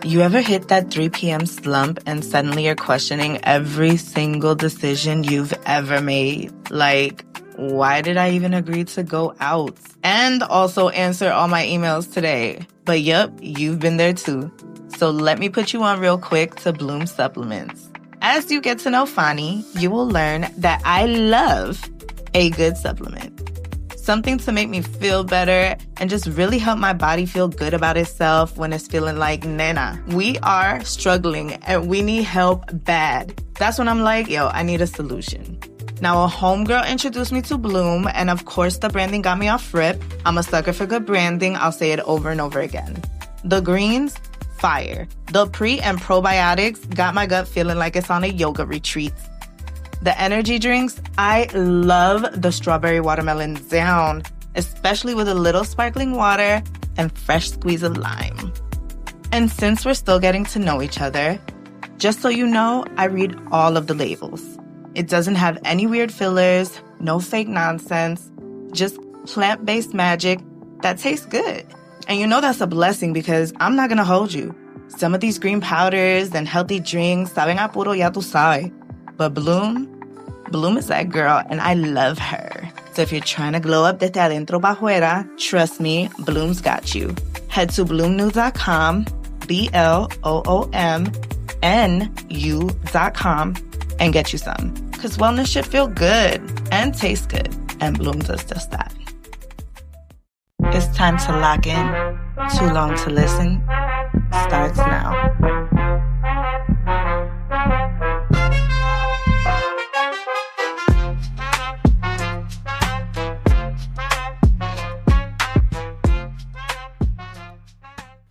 You ever hit that 3 p.m. slump and suddenly you're questioning every single decision you've ever made? Like, why did I even agree to go out? And also answer all my emails today. But yep, you've been there too. So let me put you on real quick to Bloom Supplements. As you get to know Fani, you will learn that I love a good supplement. Something to make me feel better and just really help my body feel good about itself when it's feeling like, nena, we are struggling and we need help bad. That's when I'm like, yo, I need a solution. Now, a homegirl introduced me to Bloom, and of course, the branding got me off rip. I'm a sucker for good branding. I'll say it over and over again. The greens, fire. The pre and probiotics got my gut feeling like it's on a yoga retreat. The energy drinks, I love the strawberry watermelon down, especially with a little sparkling water and fresh squeeze of lime. And since we're still getting to know each other, just so you know, I read all of the labels. It doesn't have any weird fillers, no fake nonsense, just plant-based magic that tastes good. And you know that's a blessing because I'm not gonna hold you. Some of these green powders and healthy drinks saben a puro ya tu sabe. But Bloom is that girl, and I love her. So if you're trying to glow up desde adentro pa' afuera, trust me, Bloom's got you. Head to bloomnu.com, BLOOMNU.com, and get you some. Because wellness should feel good and taste good, and Bloom does just that. It's time to lock in. Too long to listen starts now.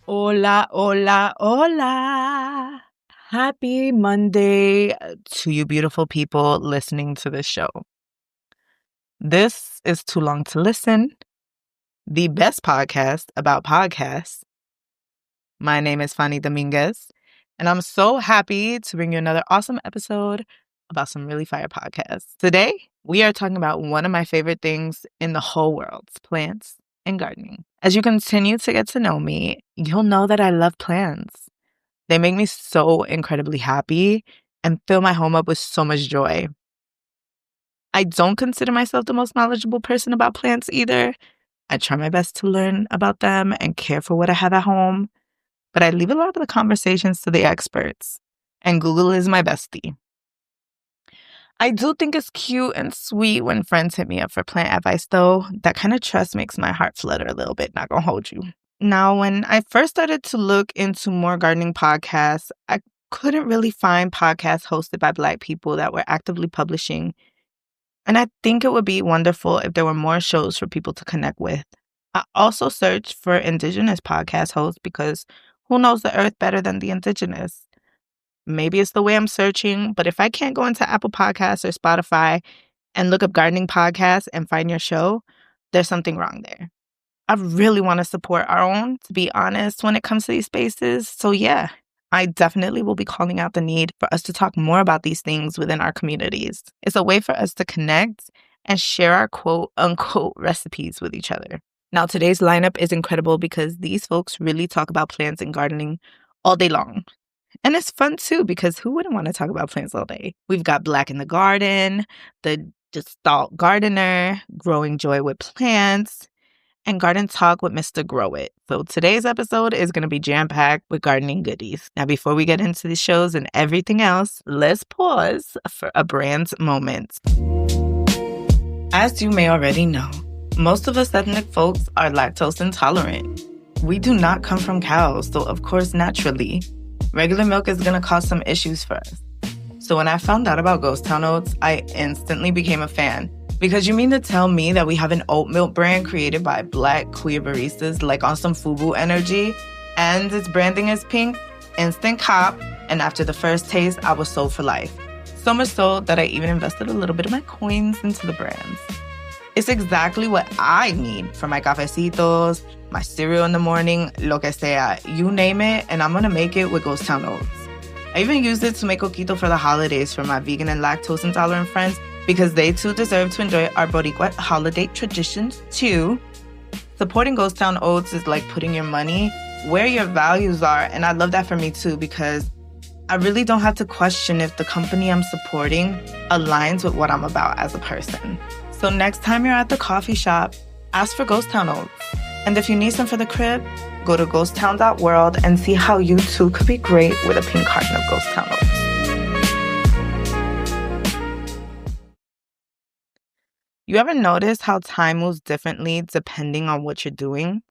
Hola, hola, hola. Happy Monday to you beautiful people listening to this show. This is Too Long to Listen, the best podcast about podcasts. My name is Fani Dominguez, and I'm so happy to bring you another awesome episode about some really fire podcasts. Today, we are talking about one of my favorite things in the whole world, plants and gardening. As you continue to get to know me, you'll know that I love plants. They make me so incredibly happy and fill my home up with so much joy. I don't consider myself the most knowledgeable person about plants either. I try my best to learn about them and care for what I have at home, but I leave a lot of the conversations to the experts, and Google is my bestie. I do think it's cute and sweet when friends hit me up for plant advice, though. That kind of trust makes my heart flutter a little bit, not gonna hold you. Now, when I first started to look into more gardening podcasts, I couldn't really find podcasts hosted by Black people that were actively publishing. And I think it would be wonderful if there were more shows for people to connect with. I also searched for Indigenous podcast hosts because who knows the earth better than the Indigenous? Maybe it's the way I'm searching, but if I can't go into Apple Podcasts or Spotify and look up gardening podcasts and find your show, there's something wrong there. I really want to support our own, to be honest, when it comes to these spaces. So yeah, I definitely will be calling out the need for us to talk more about these things within our communities. It's a way for us to connect and share our quote-unquote recipes with each other. Now, today's lineup is incredible because these folks really talk about plants and gardening all day long. And it's fun, too, because who wouldn't want to talk about plants all day? We've got Black in the Garden, the Gestalt Gardener, Growing Joy with Plants, and Garden Talk with Mr. Grow It. So today's episode is going to be jam-packed with gardening goodies. Now, before we get into the shows and everything else, let's pause for a brand moment. As you may already know, most of us ethnic folks are lactose intolerant. We do not come from cows, so of course, naturally, regular milk is going to cause some issues for us. So when I found out about Ghost Town Oats, I instantly became a fan. Because you mean to tell me that we have an oat milk brand created by Black queer baristas like on some FUBU energy, and its branding is pink? Instant cop, and after the first taste, I was sold for life. So much so that I even invested a little bit of my coins into the brands. It's exactly what I need for my cafecitos, my cereal in the morning, lo que sea, you name it, and I'm gonna make it with Ghost Town Oats. I even used it to make coquito for the holidays for my vegan and lactose intolerant friends because they too deserve to enjoy our Boricua holiday traditions too. Supporting Ghost Town Oats is like putting your money where your values are. And I love that for me too, because I really don't have to question if the company I'm supporting aligns with what I'm about as a person. So next time you're at the coffee shop, ask for Ghost Town Oats. And if you need some for the crib, go to ghosttown.world and see how you too could be great with a pink carton of Ghost Town Oats. You ever notice how time moves differently depending on what you're doing?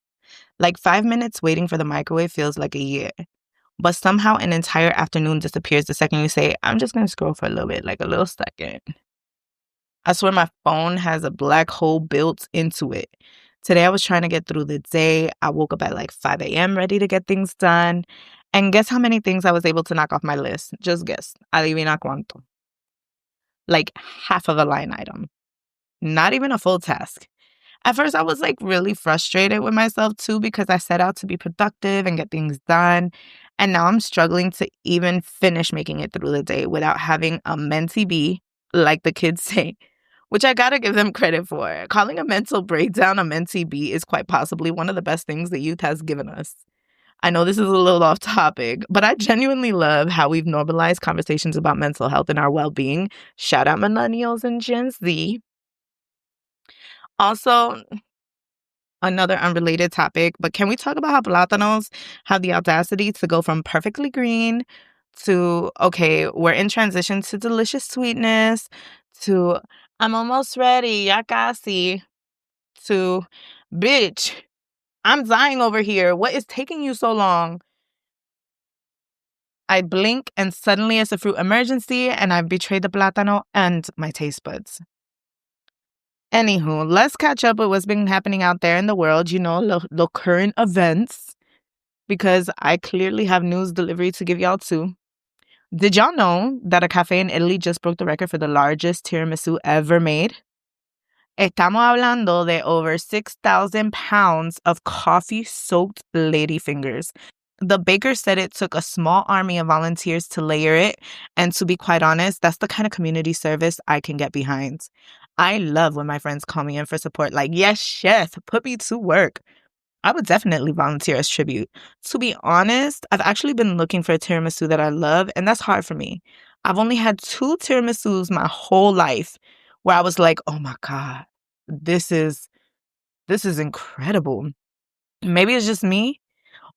Like 5 minutes waiting for the microwave feels like a year. But somehow an entire afternoon disappears the second you say, I'm just going to scroll for a little bit, like a little second. I swear my phone has a black hole built into it. Today I was trying to get through the day. I woke up at like 5 a.m. ready to get things done. And guess how many things I was able to knock off my list? Just guess. Adivina cuánto. Like half of a line item. Not even a full task. At first, I was like really frustrated with myself too, because I set out to be productive and get things done. And now I'm struggling to even finish making it through the day without having a mentee bee, like the kids say, which I gotta give them credit for. Calling a mental breakdown a mentee bee is quite possibly one of the best things the youth has given us. I know this is a little off topic, but I genuinely love how we've normalized conversations about mental health and our well-being. Shout out millennials and Gen Z. Also, another unrelated topic, but can we talk about how plátanos have the audacity to go from perfectly green to, okay, we're in transition to delicious sweetness, to I'm almost ready, ya casi, to bitch, I'm dying over here. What is taking you so long? I blink and suddenly it's a fruit emergency and I've betrayed the plátano and my taste buds. Anywho, let's catch up with what's been happening out there in the world, the current events, because I clearly have news delivery to give y'all too. Did y'all know that a cafe in Italy just broke the record for the largest tiramisu ever made? Estamos hablando de over 6,000 pounds of coffee-soaked ladyfingers. The baker said it took a small army of volunteers to layer it, and to be quite honest, that's the kind of community service I can get behind. I love when my friends call me in for support, like, yes, chef, put me to work. I would definitely volunteer as tribute. To be honest, I've actually been looking for a tiramisu that I love, and that's hard for me. I've only had 2 tiramisus my whole life where I was like, oh my God, this is incredible. Maybe it's just me,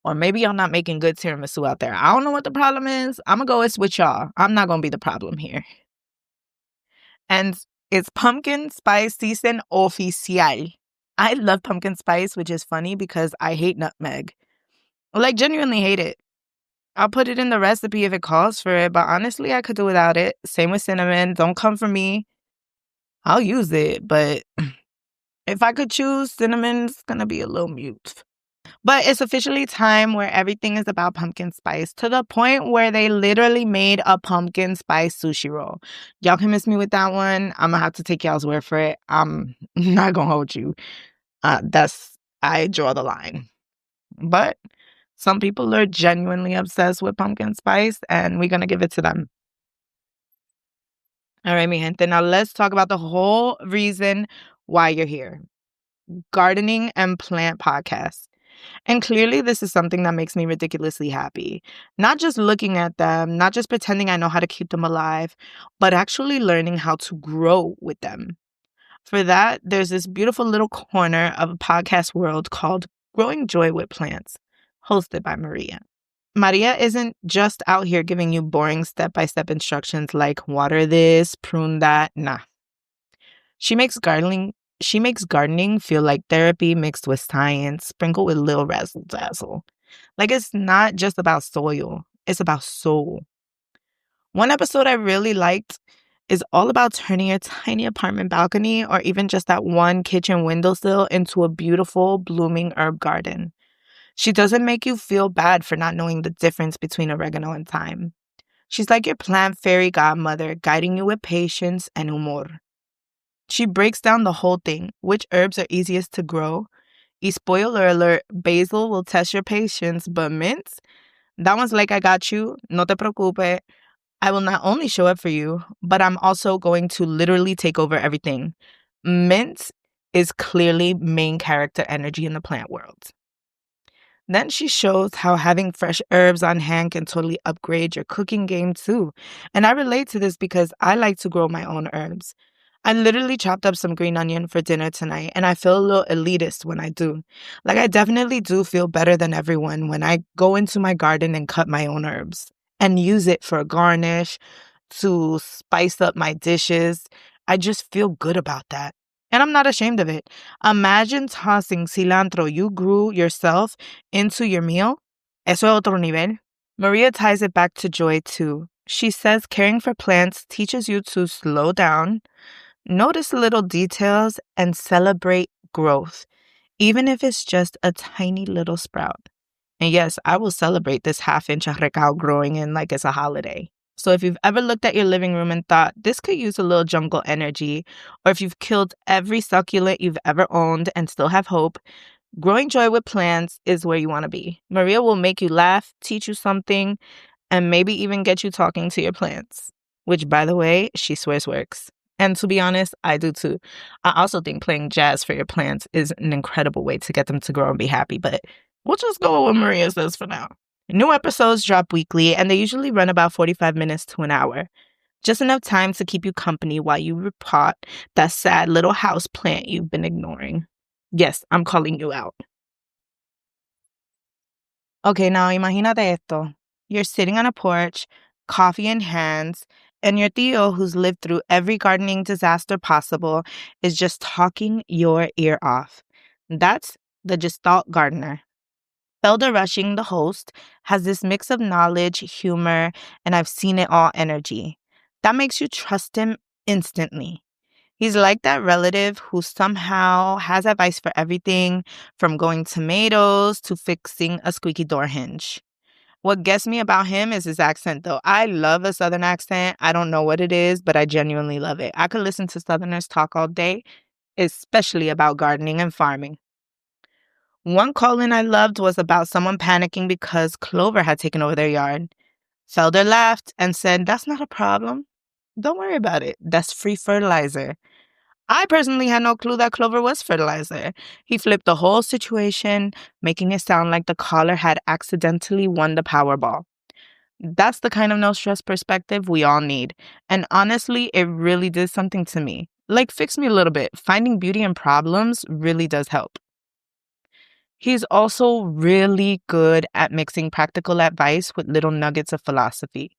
or maybe y'all not making good tiramisu out there. I don't know what the problem is. I'm going to go with y'all. I'm not going to be the problem here. And it's pumpkin spice season oficial. I love pumpkin spice, which is funny because I hate nutmeg. Like, genuinely hate it. I'll put it in the recipe if it calls for it, but honestly, I could do without it. Same with cinnamon. Don't come for me. I'll use it, but if I could choose, cinnamon's gonna be a little mute. But it's officially time where everything is about pumpkin spice, to the point where they literally made a pumpkin spice sushi roll. Y'all can miss me with that one. I'm gonna have to take y'all's word for it. I'm not gonna hold you. I draw the line. But some people are genuinely obsessed with pumpkin spice, and we're gonna give it to them. All right, mi gente. Now let's talk about the whole reason why you're here. Gardening and plant podcast. And clearly this is something that makes me ridiculously happy. Not just looking at them, not just pretending I know how to keep them alive, but actually learning how to grow with them. For that, there's this beautiful little corner of a podcast world called Growing Joy with Plants, hosted by Maria. Maria isn't just out here giving you boring step-by-step instructions like water this, prune that. Nah. She makes gardening feel like therapy mixed with science, sprinkled with little razzle dazzle. Like, it's not just about soil, it's about soul. One episode I really liked is all about turning your tiny apartment balcony, or even just that one kitchen windowsill, into a beautiful blooming herb garden. She doesn't make you feel bad for not knowing the difference between oregano and thyme. She's like your plant fairy godmother, guiding you with patience and humor. She breaks down the whole thing, which herbs are easiest to grow. Y spoiler alert, basil will test your patience, but mint, that one's like, I got you, no te preocupe. I will not only show up for you, but I'm also going to literally take over everything. Mint is clearly main character energy in the plant world. Then she shows how having fresh herbs on hand can totally upgrade your cooking game too. And I relate to this because I like to grow my own herbs. I literally chopped up some green onion for dinner tonight, and I feel a little elitist when I do. Like, I definitely do feel better than everyone when I go into my garden and cut my own herbs and use it for a garnish, to spice up my dishes. I just feel good about that. And I'm not ashamed of it. Imagine tossing cilantro you grew yourself into your meal. Eso es otro nivel. Maria ties it back to joy too. She says caring for plants teaches you to slow down, notice little details, and celebrate growth, even if it's just a tiny little sprout. And yes, I will celebrate this half-inch of recao growing in like it's a holiday. So if you've ever looked at your living room and thought, this could use a little jungle energy, or if you've killed every succulent you've ever owned and still have hope, growing joy with plants is where you want to be. Maria will make you laugh, teach you something, and maybe even get you talking to your plants, which, by the way, she swears works. And to be honest, I do too. I also think playing jazz for your plants is an incredible way to get them to grow and be happy, but we'll just go with what Maria says for now. New episodes drop weekly, and they usually run about 45 minutes to an hour. Just enough time to keep you company while you repot that sad little house plant you've been ignoring. Yes, I'm calling you out. Okay, now imagínate esto. You're sitting on a porch, coffee in hands, and your tío, who's lived through every gardening disaster possible, is just talking your ear off. That's the Gestalt gardener. Felder Rushing, the host, has this mix of knowledge, humor, and I've seen it all energy. That makes you trust him instantly. He's like that relative who somehow has advice for everything, from growing tomatoes to fixing a squeaky door hinge. What gets me about him is his accent, though. I love a Southern accent. I don't know what it is, but I genuinely love it. I could listen to Southerners talk all day, especially about gardening and farming. One call-in I loved was about someone panicking because clover had taken over their yard. Felder laughed and said, "That's not a problem. Don't worry about it. That's free fertilizer." I personally had no clue that clover was fertilizer. He flipped the whole situation, making it sound like the caller had accidentally won the Powerball. That's the kind of no-stress perspective we all need. And honestly, it really did something to me. Like, fix me a little bit. Finding beauty in problems really does help. He's also really good at mixing practical advice with little nuggets of philosophy.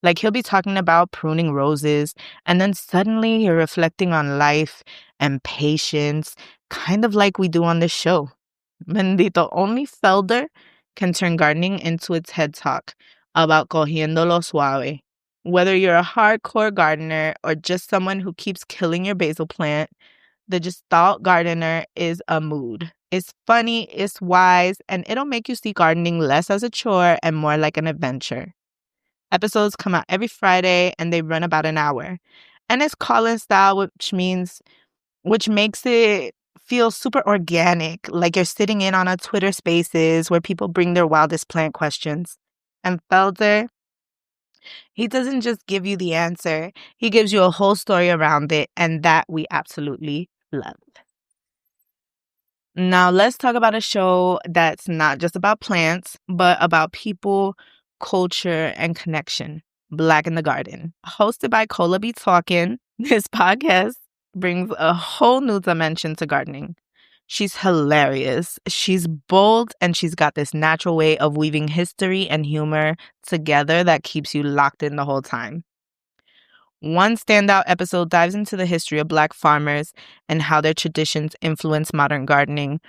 Like, he'll be talking about pruning roses, and then suddenly you're reflecting on life and patience, kind of like we do on this show. Bendito, only Felder can turn gardening into its head talk about cogiendo lo suave. Whether you're a hardcore gardener or just someone who keeps killing your basil plant, the Gestalt gardener is a mood. It's funny, it's wise, and it'll make you see gardening less as a chore and more like an adventure. Episodes come out every Friday and they run about an hour. And it's call-in style, which makes it feel super organic, like you're sitting in on a Twitter Spaces where people bring their wildest plant questions. And Felder, he doesn't just give you the answer, he gives you a whole story around it, and that we absolutely love. Now, let's talk about a show that's not just about plants, but about people, culture, and connection. Black in the Garden. Hosted by Cola Be Talkin', this podcast brings a whole new dimension to gardening. She's hilarious, she's bold, and she's got this natural way of weaving history and humor together that keeps you locked in the whole time. One standout episode dives into the history of Black farmers and how their traditions influence modern gardening.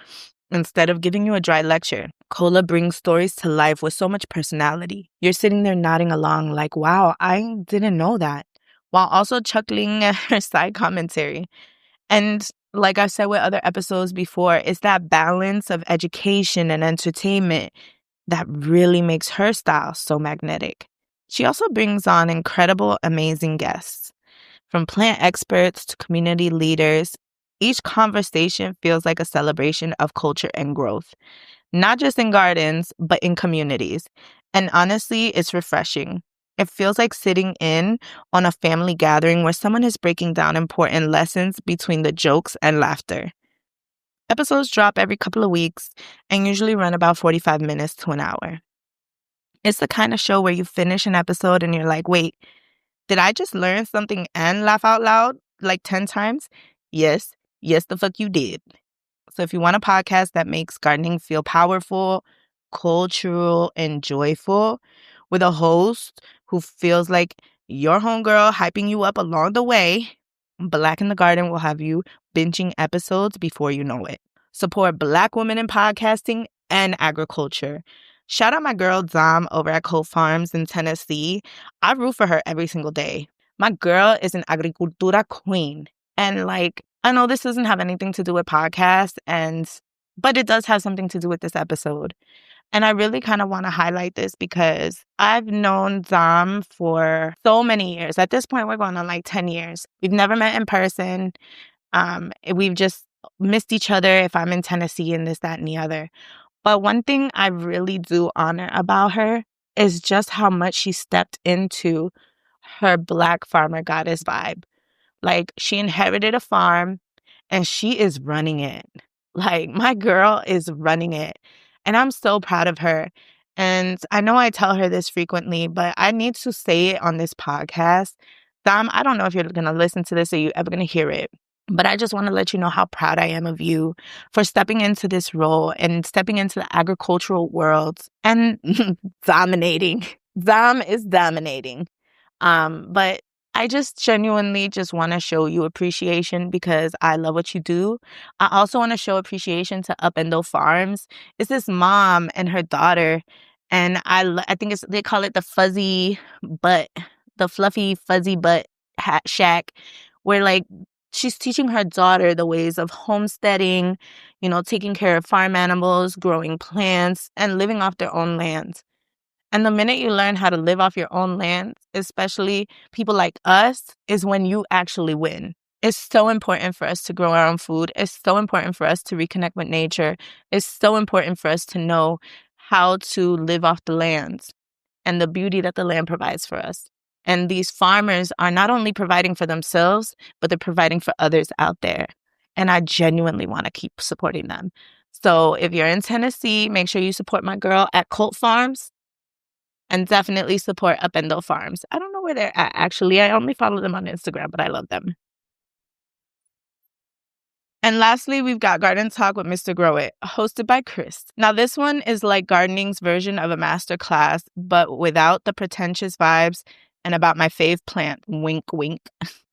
Instead of giving you a dry lecture, Cola brings stories to life with so much personality. You're sitting there nodding along like, wow, I didn't know that, while also chuckling at her side commentary. And like I said with other episodes before, it's that balance of education and entertainment that really makes her style so magnetic. She also brings on incredible, amazing guests. From plant experts to community leaders, each conversation feels like a celebration of culture and growth, not just in gardens, but in communities. And honestly, it's refreshing. It feels like sitting in on a family gathering where someone is breaking down important lessons between the jokes and laughter. Episodes drop every couple of weeks and usually run about 45 minutes to an hour. It's the kind of show where you finish an episode and you're like, wait, did I just learn something and laugh out loud like 10 times? Yes. Yes, the fuck you did. So if you want a podcast that makes gardening feel powerful, cultural, and joyful, with a host who feels like your homegirl hyping you up along the way, Black in the Garden will have you binging episodes before you know it. Support Black women in podcasting and agriculture. Shout out my girl Dom over at Cold Farms in Tennessee. I root for her every single day. My girl is an agricultura queen. And I know this doesn't have anything to do with podcasts, but it does have something to do with this episode. And I really kind of want to highlight this because I've known Zam for so many years. At this point, we're going on 10 years. We've never met in person. We've just missed each other if I'm in Tennessee and this, that, and the other. But one thing I really do honor about her is just how much she stepped into her Black farmer goddess vibe. She inherited a farm and she is running it. My girl is running it. And I'm so proud of her. And I know I tell her this frequently, but I need to say it on this podcast. Dom, I don't know if you're going to listen to this or you're ever going to hear it, but I just want to let you know how proud I am of you for stepping into this role and stepping into the agricultural world and dominating. Dom is dominating. But I just genuinely just want to show you appreciation because I love what you do. I also want to show appreciation to Upendo Farms. It's this mom and her daughter, and I think they call it the fluffy fuzzy butt shack, where she's teaching her daughter the ways of homesteading, taking care of farm animals, growing plants, and living off their own land. And the minute you learn how to live off your own land, especially people like us, is when you actually win. It's so important for us to grow our own food. It's so important for us to reconnect with nature. It's so important for us to know how to live off the land and the beauty that the land provides for us. And these farmers are not only providing for themselves, but they're providing for others out there. And I genuinely want to keep supporting them. So if you're in Tennessee, make sure you support my girl at Colt Farms. And definitely support Upendo Farms. I don't know where they're at, actually. I only follow them on Instagram, but I love them. And lastly, we've got Garden Talk with Mr. Grow It, hosted by Chris. Now, this one is like gardening's version of a master class, but without the pretentious vibes and about my fave plant, wink, wink.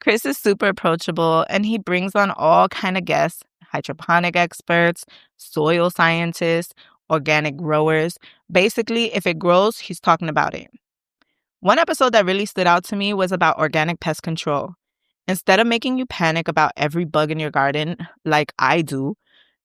Chris is super approachable, and he brings on all kind of guests, hydroponic experts, soil scientists, organic growers. Basically, if it grows, he's talking about it. One episode that really stood out to me was about organic pest control. Instead of making you panic about every bug in your garden, like I do,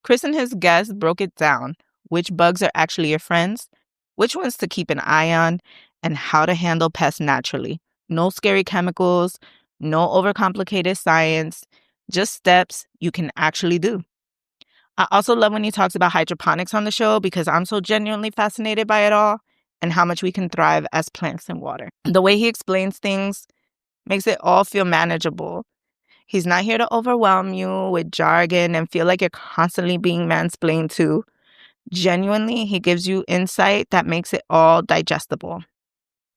Chris and his guests broke it down. Which bugs are actually your friends, which ones to keep an eye on, and how to handle pests naturally. No scary chemicals, no overcomplicated science, just steps you can actually do. I also love when he talks about hydroponics on the show because I'm so genuinely fascinated by it all and how much we can thrive as plants in water. The way he explains things makes it all feel manageable. He's not here to overwhelm you with jargon and feel like you're constantly being mansplained to. Genuinely, he gives you insight that makes it all digestible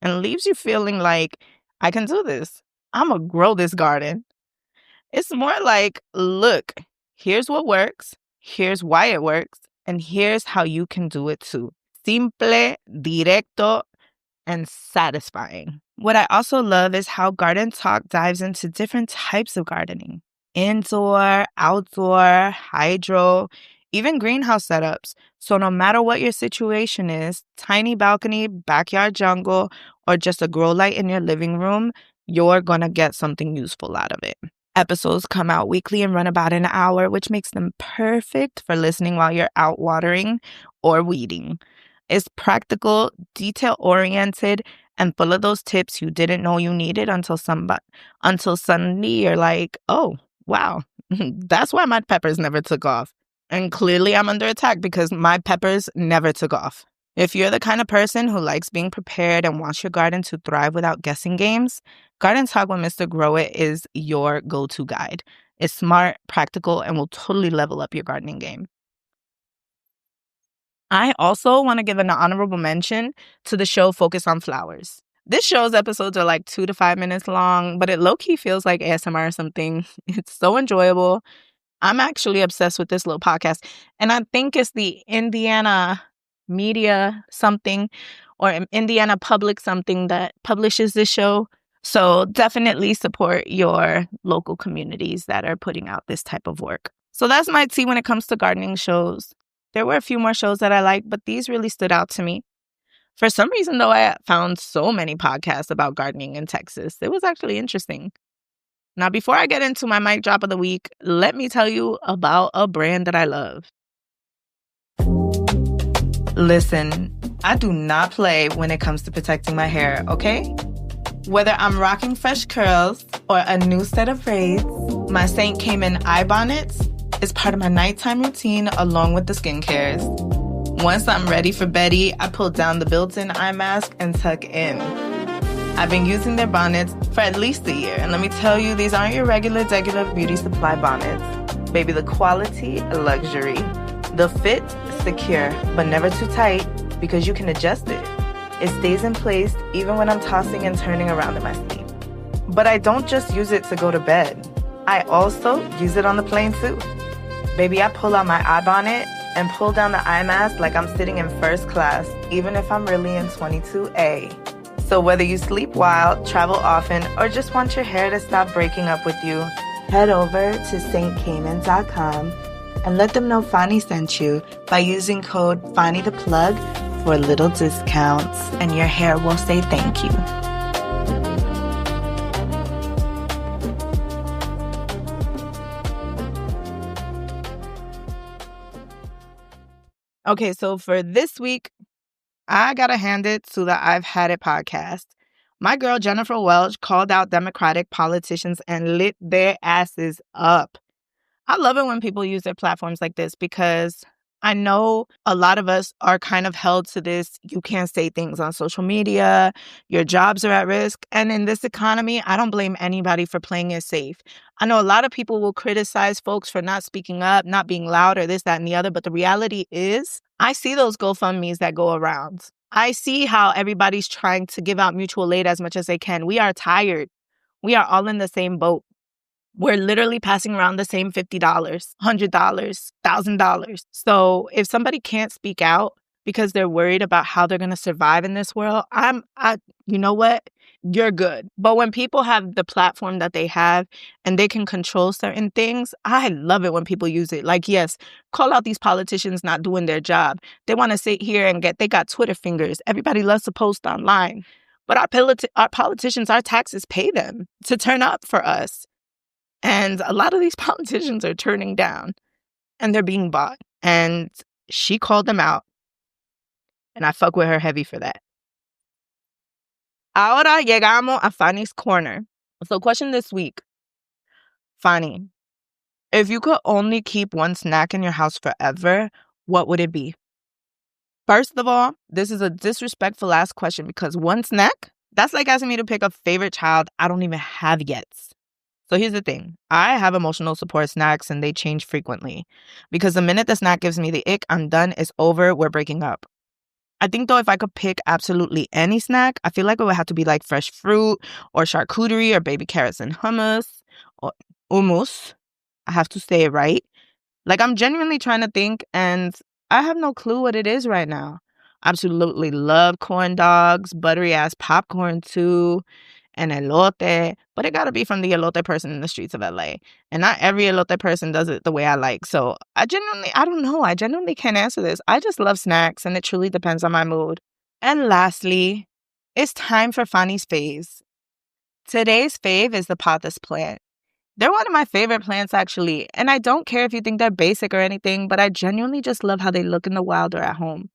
and leaves you feeling like, I can do this. I'm going to grow this garden. It's more like, look, here's what works, here's why it works, and here's how you can do it too. Simple, directo, and satisfying. What I also love is how Garden Talk dives into different types of gardening. Indoor, outdoor, hydro, even greenhouse setups. So no matter what your situation is, tiny balcony, backyard jungle, or just a grow light in your living room, you're gonna get something useful out of it. Episodes come out weekly and run about an hour, which makes them perfect for listening while you're out watering or weeding. It's practical, detail-oriented, and full of those tips you didn't know you needed until suddenly you're like, oh, wow, that's why my peppers never took off. And clearly I'm under attack because my peppers never took off. If you're the kind of person who likes being prepared and wants your garden to thrive without guessing games, Garden Talk with Mr. Grow It is your go-to guide. It's smart, practical, and will totally level up your gardening game. I also want to give an honorable mention to the show Focus on Flowers. This show's episodes are like 2 to 5 minutes long, but it low-key feels like ASMR or something. It's so enjoyable. I'm actually obsessed with this little podcast, and I think it's the Indiana Media something or Indiana Public something that publishes this show. So definitely support your local communities that are putting out this type of work. So that's my tea when it comes to gardening shows. There were a few more shows that I liked, but these really stood out to me. For some reason, though, I found so many podcasts about gardening in Texas. It was actually interesting. Now, before I get into my mic drop of the week, let me tell you about a brand that I love. Listen, I do not play when it comes to protecting my hair, okay? Whether I'm rocking fresh curls or a new set of braids, my St. Cayman eye bonnets is part of my nighttime routine along with the skincares. Once I'm ready for Betty, I pull down the built-in eye mask and tuck in. I've been using their bonnets for at least a year, and let me tell you, these aren't your regular beauty supply bonnets. Baby, the quality, luxury. The fit, secure, but never too tight because you can adjust it. It stays in place even when I'm tossing and turning around in my sleep. But I don't just use it to go to bed. I also use it on the plane too. Baby, I pull out my eye bonnet and pull down the eye mask like I'm sitting in first class, even if I'm really in 22A. So whether you sleep wild, travel often, or just want your hair to stop breaking up with you, head over to stcayman.com and let them know Fani sent you by using code FANIThePlug for little discounts, and your hair will say thank you. Okay, so for this week, I gotta hand it to the I've Had It podcast. My girl Jennifer Welch called out Democratic politicians and lit their asses up. I love it when people use their platforms like this because I know a lot of us are kind of held to this, you can't say things on social media, your jobs are at risk. And in this economy, I don't blame anybody for playing it safe. I know a lot of people will criticize folks for not speaking up, not being loud or this, that, and the other. But the reality is, I see those GoFundMes that go around. I see how everybody's trying to give out mutual aid as much as they can. We are tired. We are all in the same boat. We're literally passing around the same $50, $100, $1,000. So if somebody can't speak out because they're worried about how they're going to survive in this world, you know what? You're good. But when people have the platform that they have and they can control certain things, I love it when people use it. Like, yes, call out these politicians not doing their job. They want to sit here and they got Twitter fingers. Everybody loves to post online. But our politicians, our taxes pay them to turn up for us. And a lot of these politicians are turning down and they're being bought. And she called them out. And I fuck with her heavy for that. Ahora llegamos a Fani's Corner. So question this week. Fani, if you could only keep one snack in your house forever, what would it be? First of all, this is a disrespectful ass question because one snack, that's like asking me to pick a favorite child I don't even have yet. So here's the thing. I have emotional support snacks and they change frequently. Because the minute the snack gives me the ick, I'm done, it's over, we're breaking up. I think though if I could pick absolutely any snack, I feel like it would have to be like fresh fruit or charcuterie or baby carrots and hummus or hummus. I have to say it right. Like I'm genuinely trying to think and I have no clue what it is right now. Absolutely love corn dogs, buttery ass popcorn too. And elote, but it gotta be from the elote person in the streets of LA. And not every elote person does it the way I like. So I don't know. I genuinely can't answer this. I just love snacks and it truly depends on my mood. And lastly, it's time for Fani's faves. Today's fave is the pothos plant. They're one of my favorite plants actually. And I don't care if you think they're basic or anything, but I genuinely just love how they look in the wild or at home.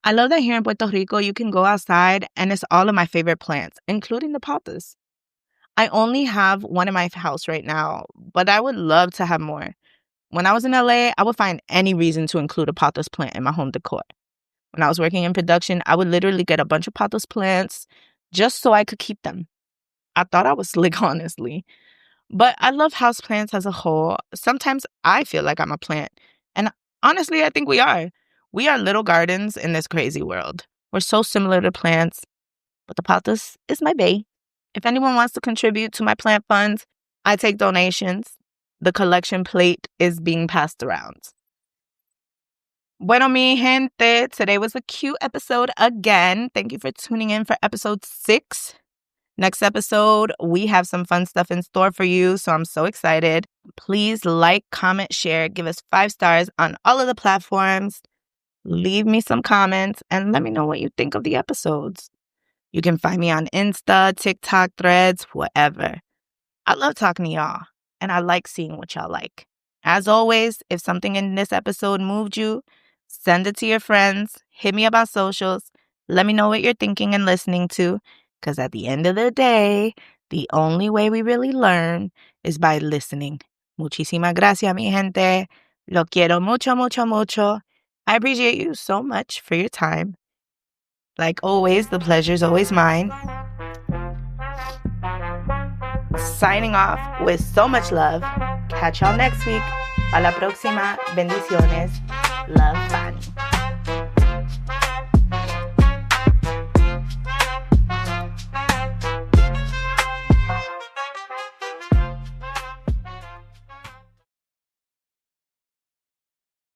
I love that here in Puerto Rico, you can go outside and it's all of my favorite plants, including the pothos. I only have one in my house right now, but I would love to have more. When I was in LA, I would find any reason to include a pothos plant in my home decor. When I was working in production, I would literally get a bunch of pothos plants just so I could keep them. I thought I was slick, honestly. But I love houseplants as a whole. Sometimes I feel like I'm a plant. And honestly, I think we are. We are little gardens in this crazy world. We're so similar to plants, but the pothos is my bae. If anyone wants to contribute to my plant funds, I take donations. The collection plate is being passed around. Bueno, mi gente, today was a cute episode again. Thank you for tuning in for episode 6. Next episode, we have some fun stuff in store for you, so I'm so excited. Please like, comment, share, give us 5 stars on all of the platforms. Leave me some comments and let me know what you think of the episodes. You can find me on Insta, TikTok, Threads, whatever. I love talking to y'all, and I like seeing what y'all like. As always, if something in this episode moved you, send it to your friends, hit me up on socials, let me know what you're thinking and listening to, because at the end of the day, the only way we really learn is by listening. Muchísimas gracias, mi gente. Lo quiero mucho, mucho, mucho. I appreciate you so much for your time. Like always, the pleasure's always mine. Signing off with so much love. Catch y'all next week. A la próxima. Bendiciones. Love. Bye.